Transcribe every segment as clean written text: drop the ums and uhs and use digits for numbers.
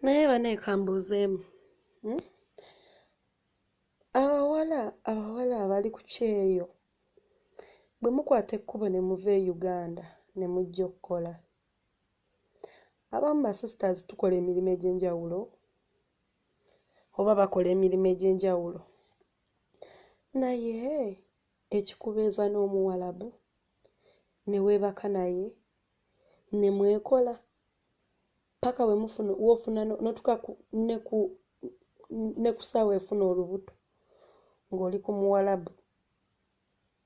naye bane kambuuzeemu. Abawala abali ku kyeyo bwe mukwata ekkubo ne muva e Uganda ne mujja okukola, abamu ba sisters tukola emirimu egy'enjawulo oba bakola emirimu egy'enjawulo, naye ekikubeeza n'Omuwarabu ne weebaka naye ne mwekola paka wofuna n'otuuka ne ku ssaawa efuna olubuto ng'oli ku Muwarabu,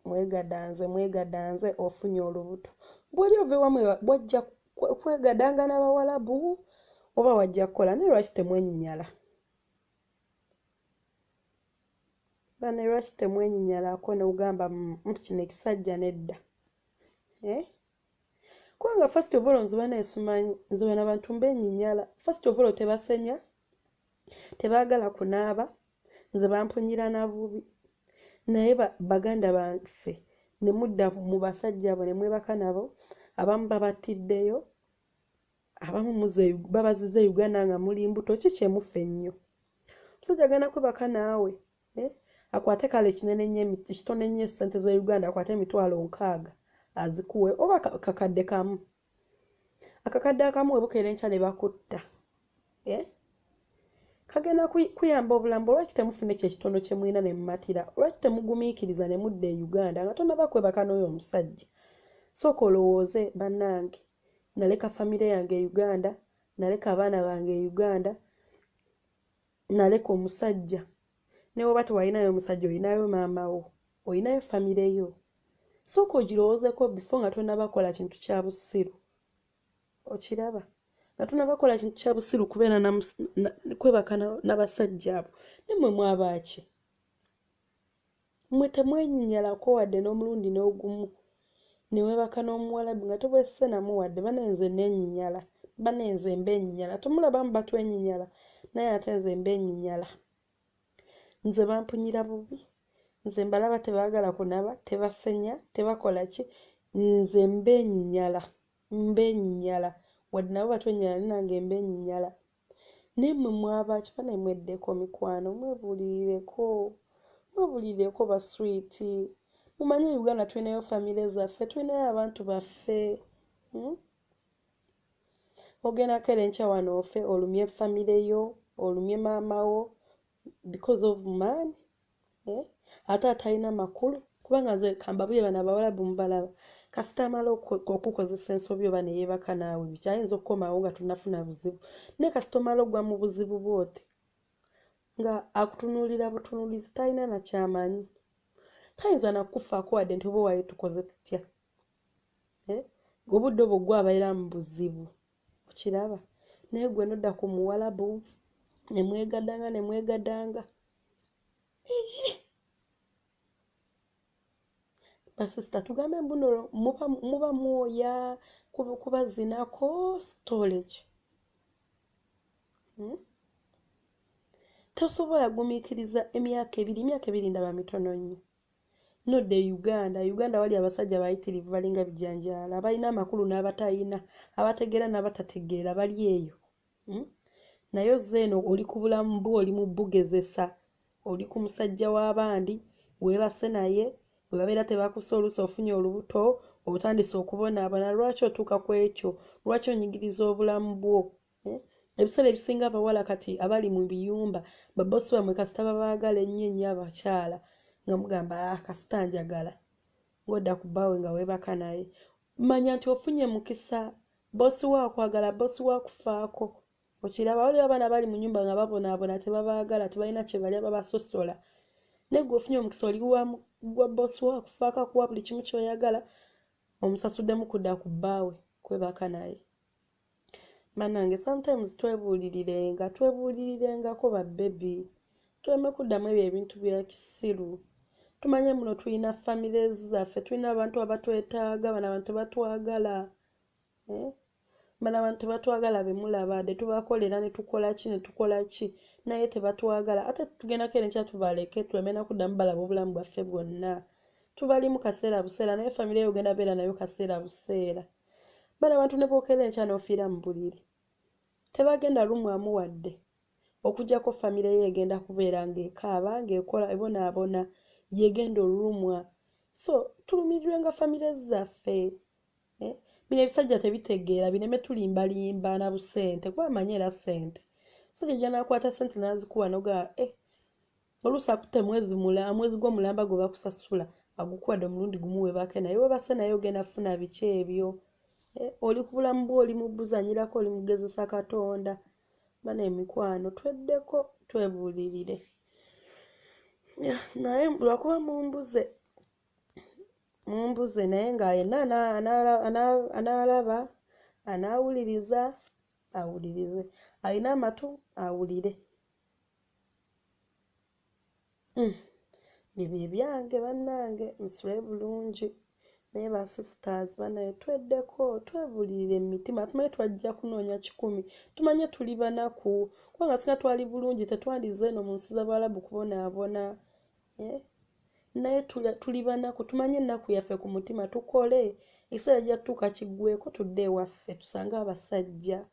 mwegadanze ofunye olubuto. Bw'oli ova ewammwe bwajja kwegadanga n'Abawarabu oba wajja kukola? Naye lwaki temwenyinyala? Bane lwaki temwenyinyalako ne ugamba kino ekisajja nedda? Kubanga first of all nze baneesumanyi, nze bano abantu mbenyinyala. First of all tebasenya, tebaagala kunaaba, nze bampunyira na bubi. Naye baganda baffe ne mudda mu basajja abo ne mwebaka nabo, abamu babattiddeyo, abamu babazizza Uganda nga muli mbuto. Ki kye mufa ennyo? Omusajja agenda kwebaka naawe akwate kale kitone nnyo essente za Uganda, akwate $60,000 azikuwe oba kakadde kamu. Akakadde akamu webukeera enkya ne bakutta. Kagenda kuyamba obulamu. Lwaki temufuna ekyo ekitono kye mulina ne mumatira? Lwaki temugumiikiriza ne mudda e Uganda nga tonnaba kwebaka n'oyo omusajja? Sooka olowooze bannange, naleka famire yange e Uganda, naleka abaana bange e Uganda, naleka omusajja. Ne bw'oba tewalinayo omusajja olinayo maama wo, olinayo famire yo. Sooka ogirowoozeeko before nga tonnabakola kintu kya bussiru. Okiraba? Nga tonnabakola kintu kya bussiru kubeera kwebaka n'abasajja abo. Ne mmwe mwaba ki? Mmwe temwenyinyalako wadde n'omulundi n'ogumu. Ne weebaka n'Omuwarabu nga tobwesise namu wadde. Banenze neenyinyala, banenze mbenyinyala. Tomulabamu batwenyinyala, naye ate nze mbenyinyala. Nze bampunyira bubi, nze mbalaba tebaagala kunaba, tebasenya, tebakola ki. Nze mbenyinyala wadde nabo batwenyinyala, nange mbenyinyala. Naye mmwe mwaba ki? Bane mweddeko mikwano, mwebulirireko baswiti. Mumanye Uganda tulinayo famire zaffe, tulinayo abantu baffe. Ogenda kera enkya wano ofe, olumye famire yo, olumye maama wo because of man. Ate atalina makulu. Kubanga nze kambabuye bano Abawarabu mubalaba, kasita amala okukozesa ensobi oba ne yeebaka naawe bikyayinza okukomawo nga tonnafuna buzibu. Naye kasita omala ogwa mu buzibu bw'oti nga akutunuulira butunuulizi, talina na kyamanyi. Tayinza na kukufaako wadde nti oba waayo tukoze tutya. Obudde obwo gwe abeera mu buzibu. Okiraba? Naye gwe nodda ku Muwarabu ne mwegadanga. Basisita tugambe mbuno muba mwoya kubazinako storage. Tosobola gumiikiriza emyaka ebiri ndaba mitono nnyo. Nodde Uganda wali abasajja bayitirivu balinga bijanjaala, balina amakulu n'abatalina, abategeera n'abatategeera bali eyo. Naye ozzeeno oli ku bulamu bwo, oli mu bugezesa, oli ku musajja w'abandi, weebase naye, bwe babeera tebakusa oluusi ofunye olubuto, otandise okubonaabona. Lwaki otuuka ku ekyo? Lwaki onyigiriza obulamu bwo? Ebiseera ebisinga abawala kati abali mu biyumba, babbosi bamwe kasita babaagala ennyo abakyala, nga mugamba kasita njagala, ng'odda ku bbaawe nga weebaka naye. Manya nti ofunye mukisa, bbosi waakwagala, bbosi waakufaako. Okiraba? Waliwo abaana bali mu nnyumba nga babonaabona, tebabaagala, tebalina kye balya, babasosola. Naye gwe ofunye omukisa, oli gwa bbosi waakufaako, akuwa buli kimu ky'oyagala, omusasuddemu kudda ku bbaawe kwebaka naye. Bannange sometimes twebuulirirengako babbebi. Tuleme kuddamu ebyo ebintu bya kisiru. Tumanye muno tulina famire zaffe, tulina abantu abatwetaaga, bano abantu tebatwagala. Bano abantu tebatwagala be mulaba, wadde tubakolera ne tukola ki, naye tebatwagala. Ate tugendako enkya tubaleke, tuleme na kuddamu balaba obulamu bwaffe bwonna. Tubalimu kaseera buseera, naye famire yo ogenda beera nayo kaseera buseera. Bano abantu ne bookera enkya n'ofiira mu buliri. tebagenda lumu amuwadde okujjako famire ye egenda kubeera ng'ekaaba ng'ekola ebonaabona yegenda olulumwa. So tulumirirwe nga famire zaffe. Bino ebisajja tebitegeera bineme tulimbalimba na busente kuba amanyi era ssente. Omusajja gy'anaakwata ssente n'azikuwa noga oluusi akutte mwezi gw'omulamba gwe bakusasula agukuwadde omulundi gumu weebake naye webase naye ogenda funa biki ebyo. Oli ku bulamu bwe oli mubuzanyirako oli mugezesa Katonda. Bana emikwano tweddeko twebuulirire. Naye lwakuba mumbuze naye nga yenna anaalaba anaawuliriza awulirize, alina amatu awulire. Bibyo ebyange bannange musule bulungi naye ba sisters banaye tweddeko twebuulirire emitima tumanye twajja kunoonya 10 tumanye tuli banaku kubanga singa twali bulungi tetwandize eno mu nsi z'Abarabu kubonaabona. Naye tuli banaku tumanye ennaku yaffe ku mutima tukole ekiseera gyatuuka kiggweko tudde ewaffe tusange abasajja